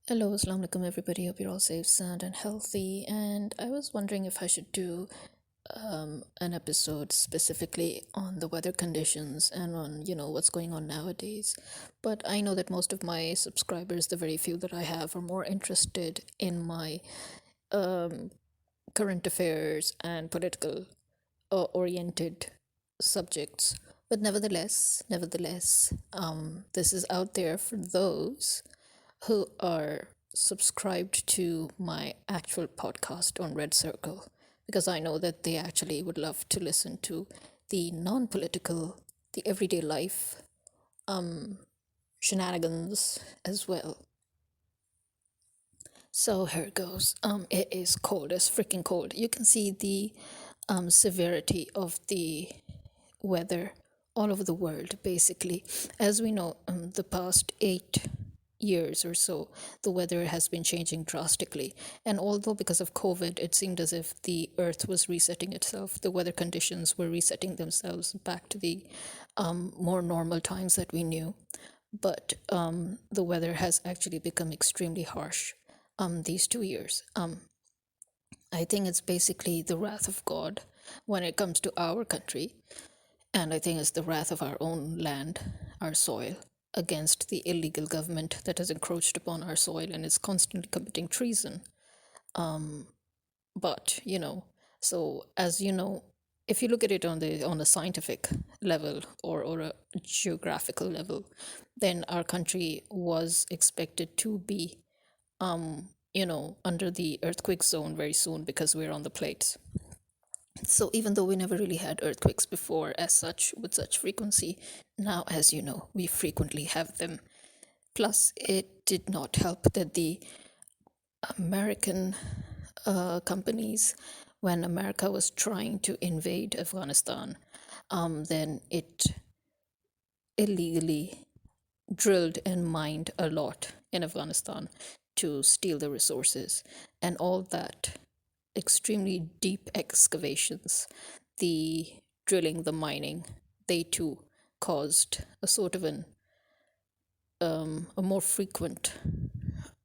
Hello, Assalamu alaikum everybody. Hope you're all safe, sound, and healthy. And I was wondering if I should do an episode specifically on the weather conditions and on, what's going on nowadays. But I know that most of my subscribers, the very few that I have, are more interested in my um, current affairs and political oriented subjects. But nevertheless, this is out there for those who are subscribed to my actual podcast on Red Circle, because I know that they actually would love to listen to the non political, the everyday life shenanigans as well. So here it goes. It is cold. It's freaking cold. You can see the severity of the weather all over the world, basically. As we know, the past 8 years or so, the weather has been changing drastically. And although because of COVID, it seemed as if the earth was resetting itself, the weather conditions were resetting themselves back to the more normal times that we knew. But the weather has actually become extremely harsh these 2 years. I think it's basically the wrath of God when it comes to our country. And I think it's the wrath of our own land, our soil, against the illegal government that has encroached upon our soil and is constantly committing treason. But, so as you know, if you look at it on a scientific level or a geographical level, then our country was expected to be under the earthquake zone very soon because we're on the plates. So even though we never really had earthquakes before as such with such frequency, now as you know, we frequently have them. Plus, it did not help that the American companies, when America was trying to invade Afghanistan, then it illegally drilled and mined a lot in Afghanistan to steal the resources. And all that extremely deep excavations, the drilling, the mining, they too caused a sort of a more frequent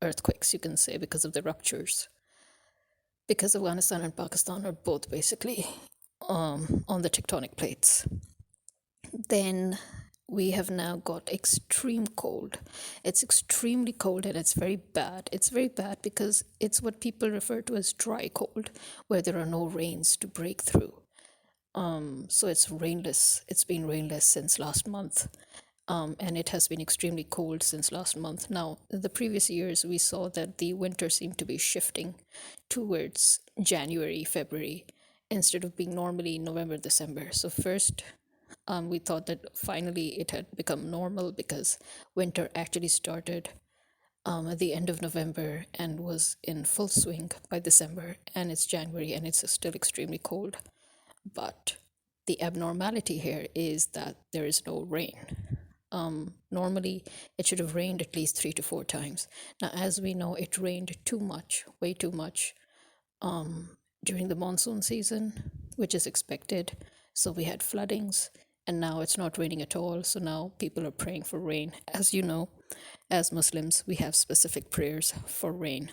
earthquakes, you can say, because of the ruptures. Because Afghanistan and Pakistan are both basically on the tectonic plates. Then we have now got extreme cold. It's extremely cold and it's very bad. It's very bad because it's what people refer to as dry cold, where there are no rains to break through. So it's rainless. It's been rainless since last month. And it has been extremely cold since last month. Now, in the previous years, we saw that the winter seemed to be shifting towards January, February, instead of being normally November, December. So, first, we thought that finally it had become normal because winter actually started at the end of November and was in full swing by December, and it's January and it's still extremely cold. But the abnormality here is that there is no rain. Normally, it should have rained at least 3 to 4 times. Now, as we know, it rained too much, way too much, during the monsoon season, which is expected. So we had floodings, and now it's not raining at all. So now people are praying for rain. As you know, as Muslims, we have specific prayers for rain.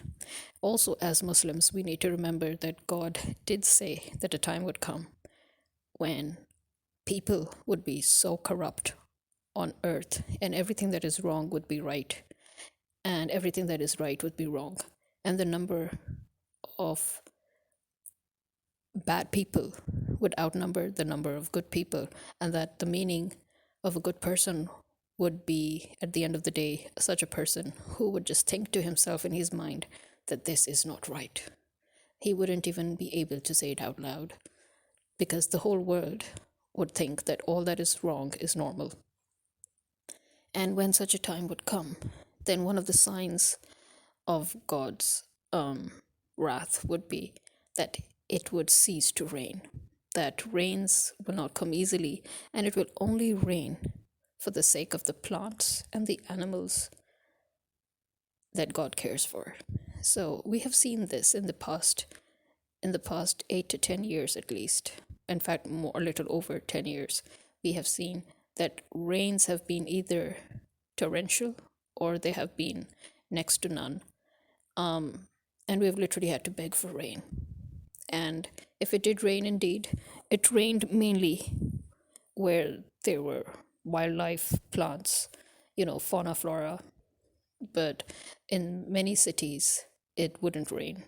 Also, as Muslims, we need to remember that God did say that a time would come when people would be so corrupt on earth and everything that is wrong would be right and everything that is right would be wrong, and the number of bad people would outnumber the number of good people, and that the meaning of a good person would be, at the end of the day, such a person who would just think to himself in his mind that this is not right. He wouldn't even be able to say it out loud because the whole world would think that all that is wrong is normal. And when such a time would come, then one of the signs of God's wrath would be that it would cease to rain, that rains will not come easily, and it will only rain for the sake of the plants and the animals that God cares for. So we have seen this in the past 8 to 10 years at least. In fact, more, a little over 10 years, we have seen that rains have been either torrential or they have been next to none. Um, and we've literally had to beg for rain. And if it did rain indeed, it rained mainly where there were wildlife, plants, fauna, flora. But in many cities, it wouldn't rain,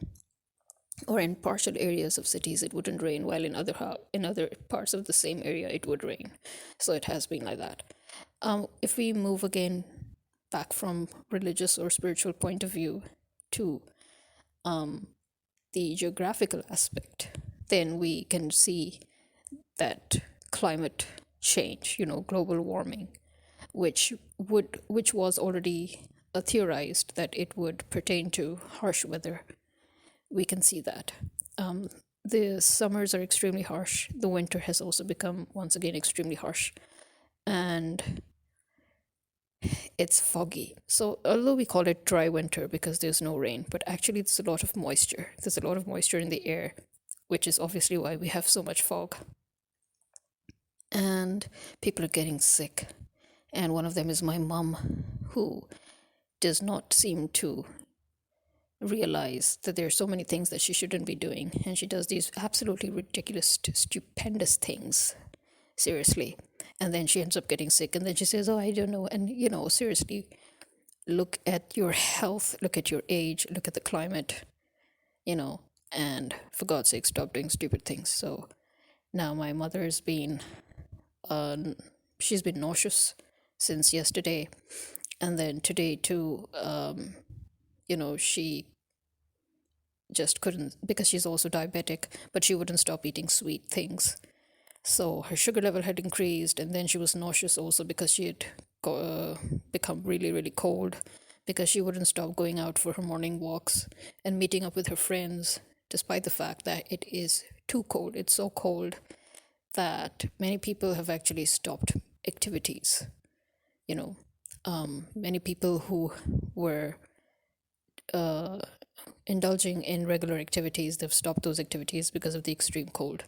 or in partial areas of cities, it wouldn't rain, while in other parts of the same area, it would rain. So it has been like that. If we move again back from religious or spiritual point of view to the geographical aspect, then we can see that climate change, global warming, which was already theorized that it would pertain to harsh weather. We can see that. The summers are extremely harsh. The winter has also become once again extremely harsh, and it's foggy. So although we call it dry winter because there's no rain, but actually there's a lot of moisture. There's a lot of moisture in the air, which is obviously why we have so much fog. And people are getting sick. And one of them is my mum, who does not seem to realize that there are so many things that she shouldn't be doing. And she does these absolutely ridiculous, stupendous things. Seriously. And then she ends up getting sick. And then she says, "Oh, I don't know." And, seriously, look at your health, look at your age, look at the climate, and for God's sake, stop doing stupid things. So now my mother's been, she's been nauseous since yesterday. And then today, too, she just couldn't, because she's also diabetic, but she wouldn't stop eating sweet things. So her sugar level had increased, and then she was nauseous also because she had become really, really cold, because she wouldn't stop going out for her morning walks and meeting up with her friends, despite the fact that it is too cold. It's so cold that many people have actually stopped activities. Many people who were indulging in regular activities, they've stopped those activities because of the extreme cold.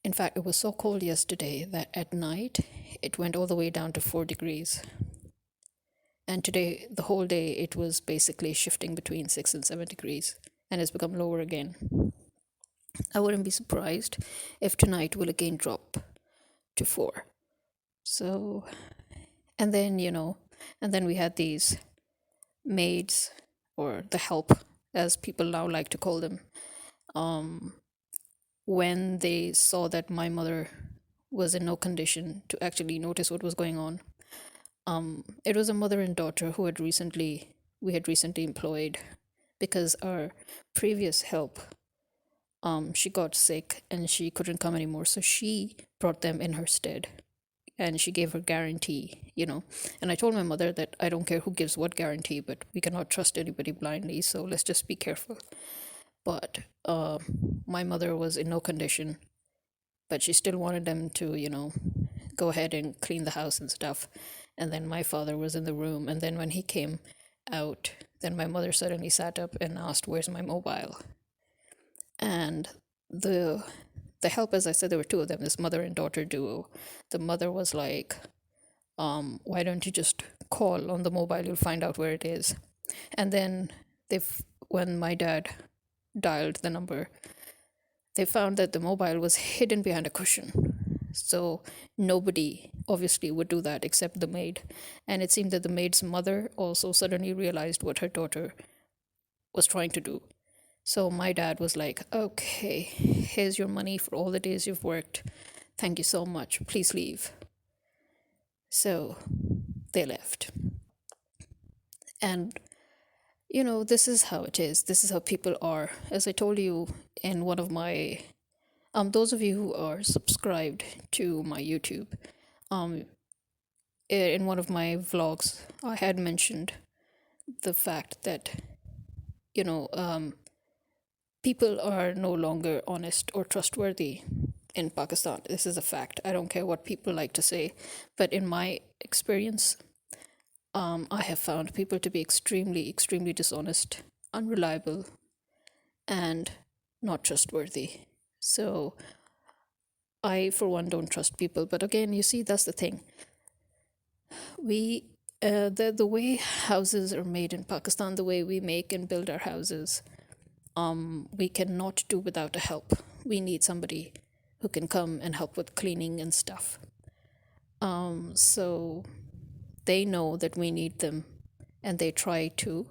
In fact, it was so cold yesterday that at night it went all the way down to 4 degrees. And today, the whole day, it was basically shifting between 6 and 7 degrees, and it's become lower again. I wouldn't be surprised if tonight will again drop to 4. So, and then, and then we had these maids, or the help, as people now like to call them, when they saw that my mother was in no condition to actually notice what was going on. It was a mother and daughter who we had recently employed, because our previous help, she got sick and she couldn't come anymore. So she brought them in her stead, and she gave her guarantee, And I told my mother that I don't care who gives what guarantee, but we cannot trust anybody blindly. So let's just be careful. But my mother was in no condition, but she still wanted them to, go ahead and clean the house and stuff. And then my father was in the room, and then when he came out, then my mother suddenly sat up and asked, "Where's my mobile?" And the help, as I said, there were two of them, this mother and daughter duo. The mother was like, "Why don't you just call on the mobile? You'll find out where it is." And then when my dad dialed the number, they found that the mobile was hidden behind a cushion. So nobody obviously would do that except the maid. And it seemed that the maid's mother also suddenly realized what her daughter was trying to do. So my dad was like, "Okay, here's your money for all the days you've worked. Thank you so much. Please leave." So they left. And, this is how it is. This is how people are. As I told you in one of my those of you who are subscribed to my YouTube, in one of my vlogs, I had mentioned the fact that, people are no longer honest or trustworthy in Pakistan. This is a fact. I don't care what people like to say, but in my experience, I have found people to be extremely, extremely dishonest, unreliable, and not trustworthy. So I, for one, don't trust people. But again, you see, that's the thing. We The way houses are made in Pakistan, the way we make and build our houses, we cannot do without a help. We need somebody who can come and help with cleaning and stuff. So they know that we need them, and they try to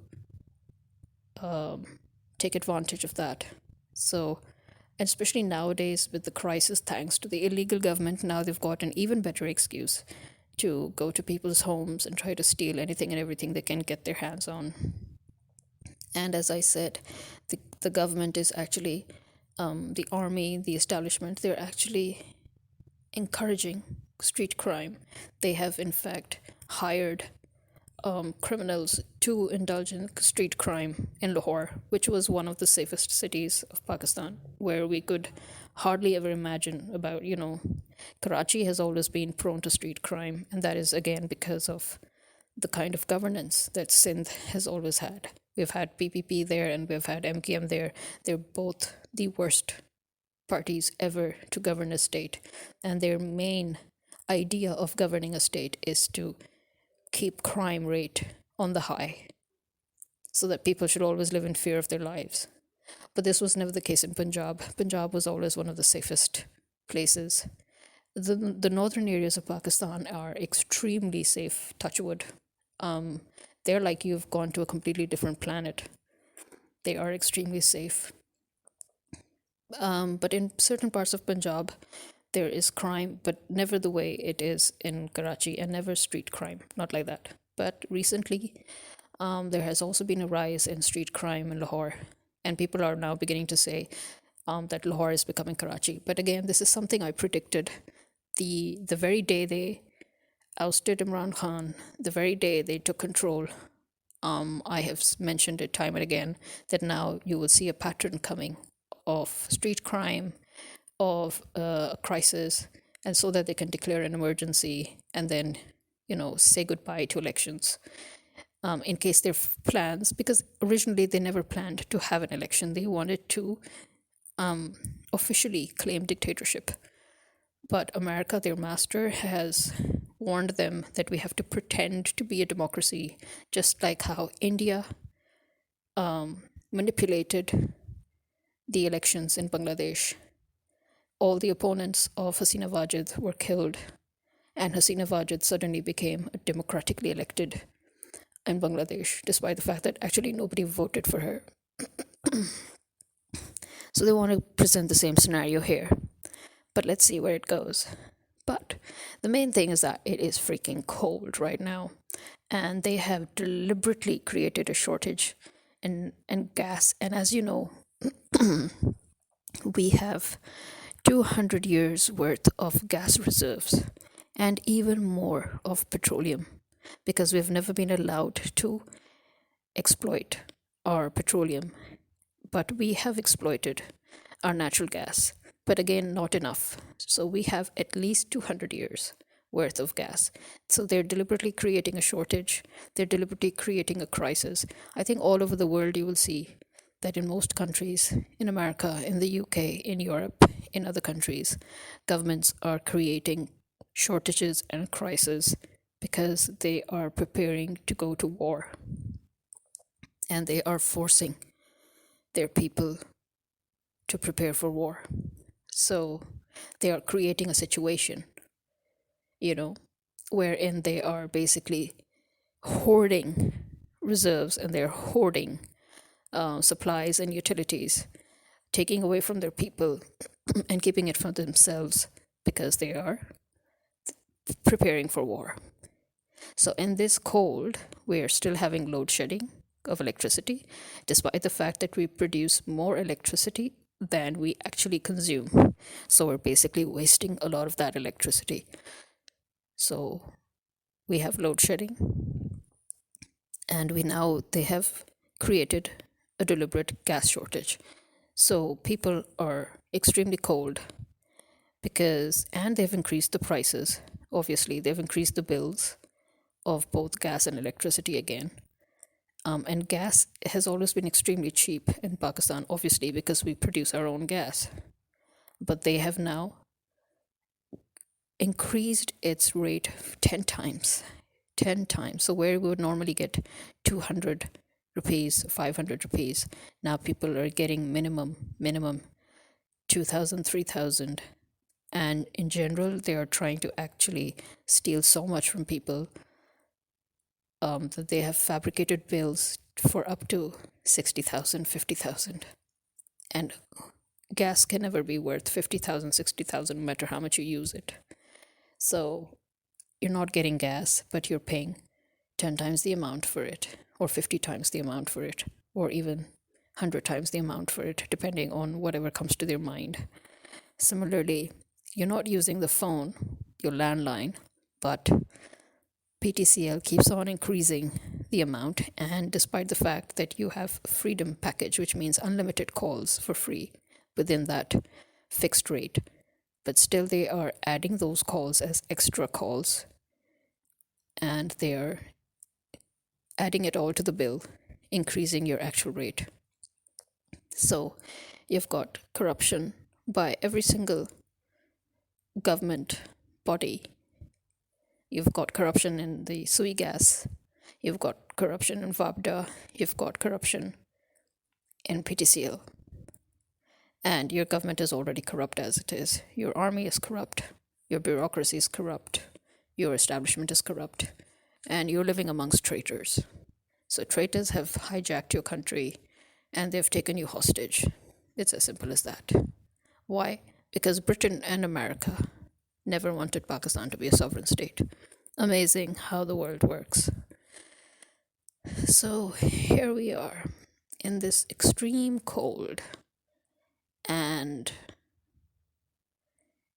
take advantage of that. So, especially nowadays with the crisis, thanks to the illegal government, now they've got an even better excuse to go to people's homes and try to steal anything and everything they can get their hands on. And as I said, the government is actually, the army, the establishment, they're actually encouraging street crime. They have, in fact, hired criminals to indulge in street crime in Lahore, which was one of the safest cities of Pakistan, where we could hardly ever imagine about, Karachi has always been prone to street crime, and that is again because of the kind of governance that Sindh has always had. We've had PPP there and we've had MKM there. They're both the worst parties ever to govern a state, and their main idea of governing a state is to keep crime rate on the high so that people should always live in fear of their lives. But this was never the case in Punjab. Punjab was always one of the safest places. The northern areas of Pakistan are extremely safe, touch wood. They're like you've gone to a completely different planet. They are extremely safe. But in certain parts of Punjab, there is crime, but never the way it is in Karachi, and never street crime, not like that. But recently, there has also been a rise in street crime in Lahore, and people are now beginning to say that Lahore is becoming Karachi. But again, this is something I predicted. The very day they ousted Imran Khan, the very day they took control, I have mentioned it time and again that now you will see a pattern coming of street crime, of a crisis, and so that they can declare an emergency and then, say goodbye to elections. In case their plans, because originally they never planned to have an election, they wanted to officially claim dictatorship. But America, their master, has warned them that we have to pretend to be a democracy, just like how India manipulated the elections in Bangladesh. All the opponents of Hasina Wajid were killed, and Hasina Wajid suddenly became a democratically elected in Bangladesh, despite the fact that actually nobody voted for her. So they want to present the same scenario here. But let's see where it goes. But the main thing is that it is freaking cold right now, and they have deliberately created a shortage in gas. And as you know, we have 200 years worth of gas reserves and even more of petroleum, because we've never been allowed to exploit our petroleum. But we have exploited our natural gas, but again, not enough. So we have at least 200 years worth of gas. So they're deliberately creating a shortage. They're deliberately creating a crisis. I think all over the world you will see that in most countries, in America, in the UK, in Europe, in other countries, governments are creating shortages and crises because they are preparing to go to war. And they are forcing their people to prepare for war. So they are creating a situation, wherein they are basically hoarding reserves, and they're hoarding supplies and utilities, taking away from their people and keeping it for themselves because they are preparing for war. So in this cold, we are still having load shedding of electricity, despite the fact that we produce more electricity than we actually consume. So we're basically wasting a lot of that electricity. So we have load shedding, and they have created a deliberate gas shortage. So people are extremely cold and they've increased the prices. Obviously, they've increased the bills of both gas and electricity again. And gas has always been extremely cheap in Pakistan, obviously, because we produce our own gas. But they have now increased its rate 10 times. 10 times. So where we would normally get 200 rupees, 500 rupees, now people are getting minimum 2000, 3000. And in general, they are trying to actually steal so much from people that they have fabricated bills for up to 60,000, 50,000. And gas can never be worth 50,000, 60,000, no matter how much you use it. So you're not getting gas, but you're paying 10 times the amount for it, or 50 times the amount for it, or even 100 times the amount for it, depending on whatever comes to their mind. Similarly, you're not using the phone, your landline, but PTCL keeps on increasing the amount, and despite the fact that you have freedom package, which means unlimited calls for free within that fixed rate, but still they are adding those calls as extra calls, and they are adding it all to the bill, increasing your actual rate. So you've got corruption by every single government body. You've got corruption in the sui gas, you've got corruption in VABDA, you've got corruption in PTCL. And your government is already corrupt as it is. Your army is corrupt, your bureaucracy is corrupt, your establishment is corrupt, and you're living amongst traitors. So traitors have hijacked your country and they've taken you hostage. It's as simple as that. Why? Because Britain and America never wanted Pakistan to be a sovereign state. Amazing how the world works. So here we are in this extreme cold. And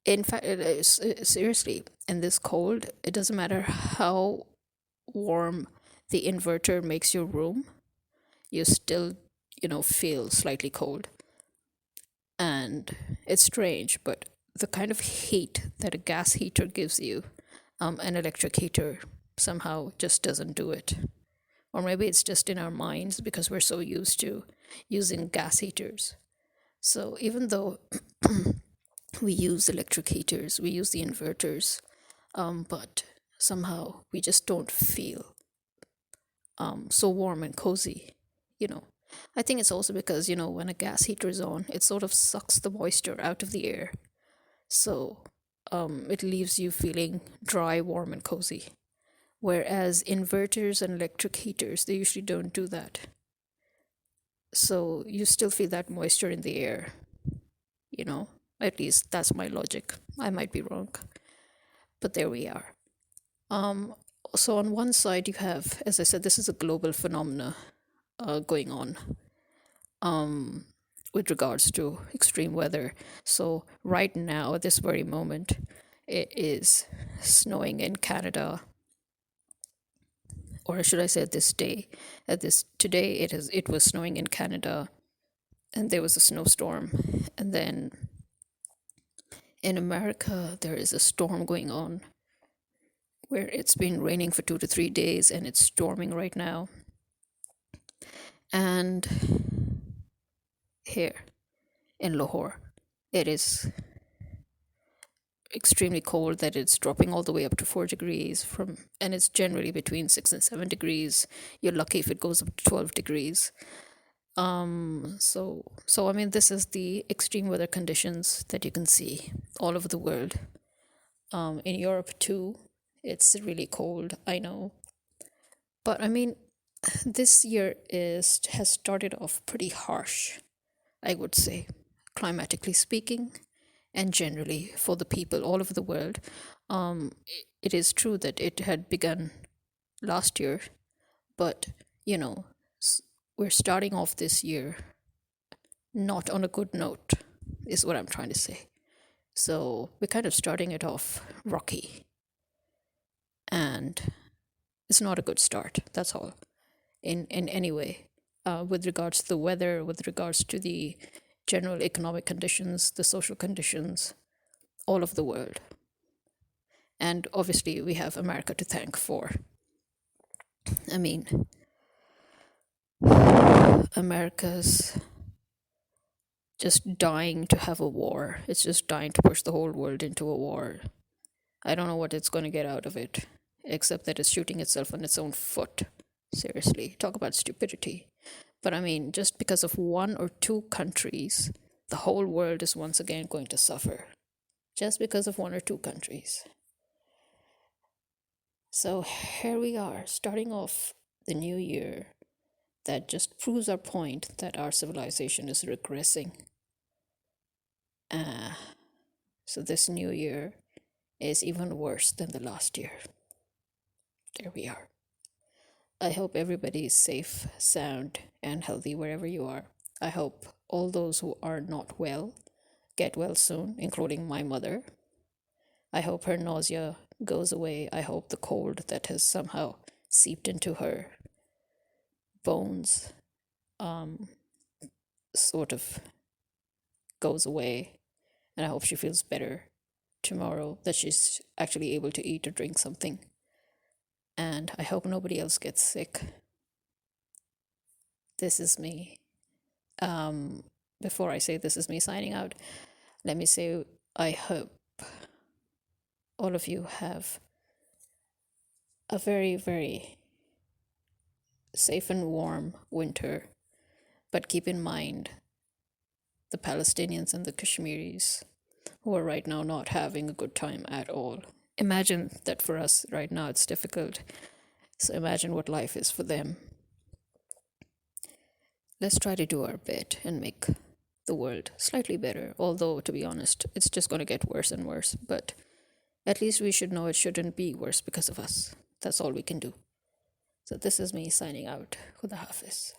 in fact, seriously, in this cold, it doesn't matter how warm the inverter makes your room, you still, feel slightly cold. And it's strange, but the kind of heat that a gas heater gives you, an electric heater somehow just doesn't do it. Or maybe it's just in our minds because we're so used to using gas heaters. So even though we use electric heaters, we use the inverters, but somehow we just don't feel so warm and cozy, I think it's also because, when a gas heater is on, it sort of sucks the moisture out of the air. So it leaves you feeling dry, warm, and cozy. Whereas inverters and electric heaters, they usually don't do that. So you still feel that moisture in the air, At least that's my logic. I might be wrong. But there we are. So on one side you have, as I said, this is a global phenomena going on with regards to extreme weather. So right now, at this very moment, it is snowing in Canada. Or should I say at this day? Today it was snowing in Canada, and there was a snowstorm. And then in America there is a storm going on where it's been raining for 2 to 3 days and it's storming right now. And here in Lahore, it is extremely cold, that it's dropping all the way up to 4 degrees and it's generally between 6 and 7 degrees. You're lucky if it goes up to 12 degrees. So I mean, this is the extreme weather conditions that you can see all over the world. In Europe too, it's really cold, I know. But I mean, this year has started off pretty harsh, I would say, climatically speaking, and generally for the people all over the world. It is true that it had begun last year, but we're starting off this year not on a good note, is what I'm trying to say. So we're kind of starting it off rocky, and it's not a good start, that's all, in any way, with regards to the weather, with regards to the general economic conditions, the social conditions, all of the world. And obviously we have America to thank for. I mean, America's just dying to have a war. It's just dying to push the whole world into a war. I don't know what it's going to get out of it. except that it's shooting itself on its own foot. Seriously, talk about stupidity. But I mean, just because of one or two countries, the whole world is once again going to suffer. Just because of one or two countries. So here we are, starting off the new year that just proves our point that our civilization is regressing. So this new year is even worse than the last year. There we are. I hope everybody is safe, sound, and healthy wherever you are. I hope all those who are not well get well soon, including my mother. I hope her nausea goes away. I hope the cold that has somehow seeped into her bones sort of goes away. And I hope she feels better tomorrow, that she's actually able to eat or drink something. And I hope nobody else gets sick. This is me. Before I say this is me signing out, let me say I hope all of you have a very, very safe and warm winter. But keep in mind the Palestinians and the Kashmiris who are right now not having a good time at all. Imagine that for us right now it's difficult. So imagine what life is for them. Let's try to do our bit and make the world slightly better. Although, to be honest, it's just going to get worse and worse. But at least we should know it shouldn't be worse because of us. That's all we can do. So this is me signing out. Khuda Hafiz.